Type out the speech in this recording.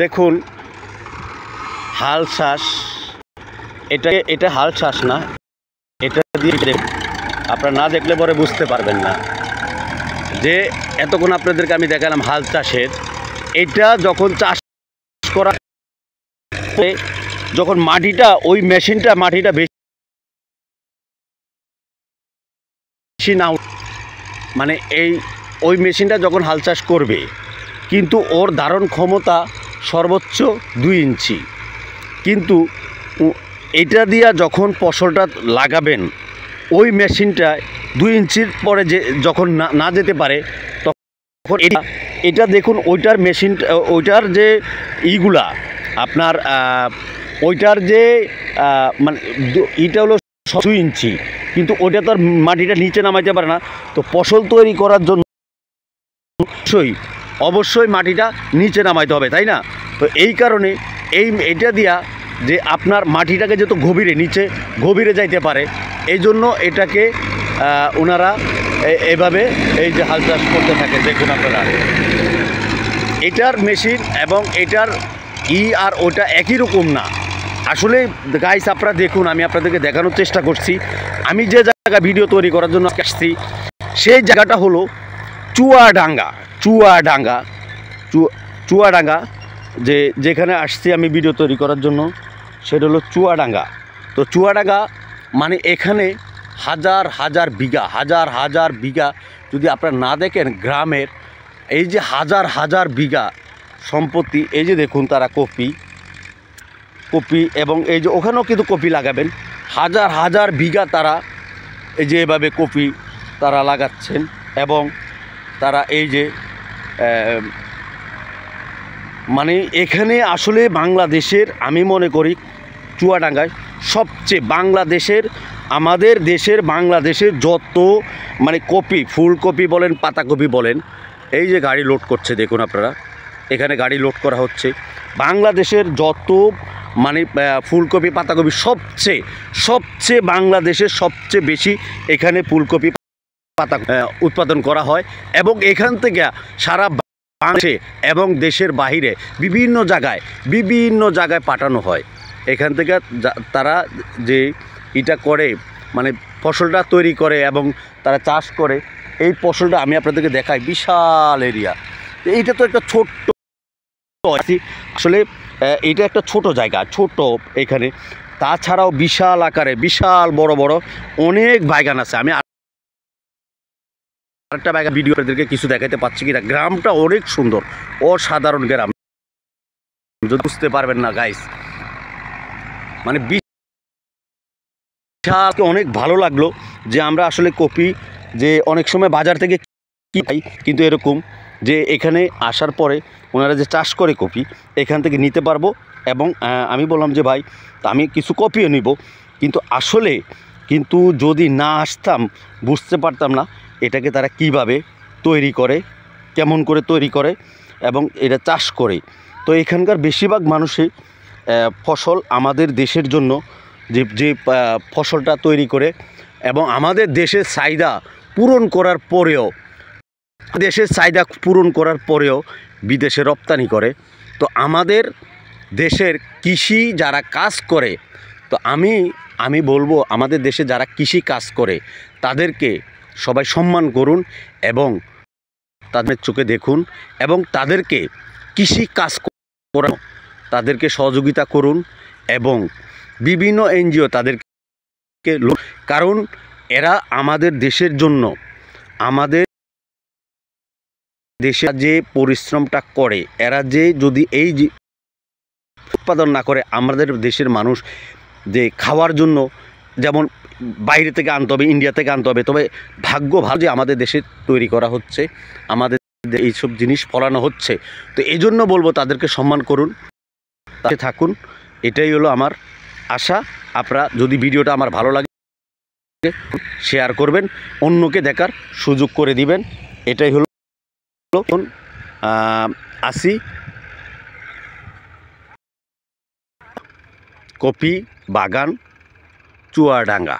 দেখুন হাল চাষ, এটা হাল চাষ না, এটা দিয়ে আপনারা না দেখলে পরে বুঝতে পারবেন না যে এতক্ষণ আপনাদেরকে আমি দেখালাম হাল চাষের। এটা যখন চাষ করা, যখন মাটিটা ওই মেশিনটা মাটিটা বেশি না, মানে ওই মেশিনটা যখন হাল চাষ করবে, কিন্তু ওর ধারণ ক্ষমতা সর্বোচ্চ 2 ইঞ্চি। কিন্তু এটা দিয়া যখন ফসলটা লাগাবেন, ওই মেশিনটায় 2 ইঞ্চির পরে যখন না যেতে পারে, তখন এটা দেখুন ওইটার মেশিনটা, ওইটার যে ইগুলা আপনার ওইটার যে মানে এটা হলো 2 ইঞ্চি, কিন্তু ওইটা তো আর মাটিটা নিচে নামাইতে পারে না। তো ফসল তৈরি করার জন্য অবশ্যই মাটিটা নিচে নামাইতে হবে, তাই না? তো এই কারণে এটা দিয়া যে আপনার মাটিটাকে যত গভীরে যাইতে পারে, এই জন্য এটাকে ওনারা এভাবে এই যে হাল চাষ করতে থাকে। দেখুন আপনারা এটার মেশিন এবং এটার আর ওটা একই রকম না আসলে গাইস। আপনারা দেখুন, আমি আপনাদেরকে দেখানোর চেষ্টা করছি। আমি যে জায়গা ভিডিও তৈরি করার জন্য আসছি, সেই জায়গাটা হলো চুয়াডাঙ্গা, যেখানে আসছি আমি ভিডিও তৈরি করার জন্য, সেটা হলো চুয়াডাঙ্গা। তো চুয়াডাঙ্গা মানে এখানে হাজার হাজার বিঘা যদি আপনারা না দেখেন, গ্রামের এই যে হাজার বিঘা সম্পত্তি। এই যে দেখুন তারা কপি এবং এই যে ওখানেও কিন্তু কপি লাগাবেন, হাজার বিঘা তারা এই যে এভাবে কপি তারা লাগাচ্ছেন। এবং তারা এই যে মানে এখানে আসলে বাংলাদেশের, আমি মনে করি চুয়াডাঙ্গায় সবচেয়ে বাংলাদেশের যত মানে কপি, ফুলকপি বলেন পাতাকপি বলেন, এই যে গাড়ি লোড করছে দেখুন আপনারা, এখানে গাড়ি লোড করা হচ্ছে। বাংলাদেশের যত মানে ফুলকপি পাতাকপি সবচেয়ে বাংলাদেশের সবচেয়ে বেশি এখানে ফুলকপি পাতা উৎপাদন করা হয়। এবং এখান থেকে সারা বাংলাদেশে এবং দেশের বাহিরে বিভিন্ন জায়গায় পাঠানো হয়। এখান থেকে তারা যে এটা করে, মানে ফসলটা তৈরি করে এবং তারা চাষ করে, এই ফসলটা আমি আপনাদেরকে দেখাই, বিশাল এরিয়া। এইটা তো একটা ছোট্ট, আসলে এটা একটা ছোট জায়গা, ছোট এখানে। তাছাড়াও বিশাল আকারে বিশাল বড় অনেক বাগান আছে। আমি আরেকটা বাগান ভিডিও আপনাদেরকে কিছু দেখাতে পাচ্ছি কিনা। গ্রামটা অনেক সুন্দর, অসাধারণ গ্রাম, যদি বুঝতে পারবেন না গাইস। মানে বিশাল, অনেক ভালো লাগলো যে আমরা আসলে কপি যে অনেক সময় বাজার থেকে কি পাই, কিন্তু এরকম যে এখানে আসার পরে ওনারা যে চাষ করে কপি, এখান থেকে নিতে পারবো। এবং আমি বললাম যে ভাই আমি কিছু কপিও নিব, কিন্তু যদি না আসতাম বুঝতে পারতাম না এটাকে তারা কিভাবে তৈরি করে, কেমন করে তৈরি করে এবং এটা চাষ করে। তো এখানকার বেশিরভাগ মানুষই ফসল আমাদের দেশের জন্য যে ফসলটা তৈরি করে এবং আমাদের দেশের চাহিদা পূরণ করার পরেও বিদেশে রপ্তানি করে। তো আমাদের দেশের কৃষি যারা কাজ করে, তো আমি বলবো আমাদের দেশে যারা কৃষি কাজ করে তাদেরকে সবাই সম্মান করুন এবং তাদের চোখে দেখুন এবং তাদেরকে কৃষি কাজ করানো, তাদেরকে সহযোগিতা করুন এবং বিভিন্ন এনজিও তাদেরকে, কারণ এরা আমাদের দেশের জন্য, আমাদের দেশে যে পরিশ্রমটা করে, এরা যে যদি এই যে উৎপাদন না করে, আমাদের দেশের মানুষ যে খাওয়ার জন্য যেমন বাইরে থেকে আনতে হবে, ইন্ডিয়া থেকে আনতে হবে, তবে ভাগ্য ভালো যে আমাদের দেশে তৈরি করা হচ্ছে, আমাদের এইসব জিনিস ফলানো হচ্ছে। তো এই জন্য বলবো তাদেরকে সম্মান করুন, তাতে থাকুন। এটাই হলো আমার আশা। আপনারা যদি ভিডিওটা আমার ভালো লাগে শেয়ার করবেন, অন্যকে দেখার সুযোগ করে দিবেন। এটাই হলো আসি কপি বাগান চুয়াডাঙ্গা।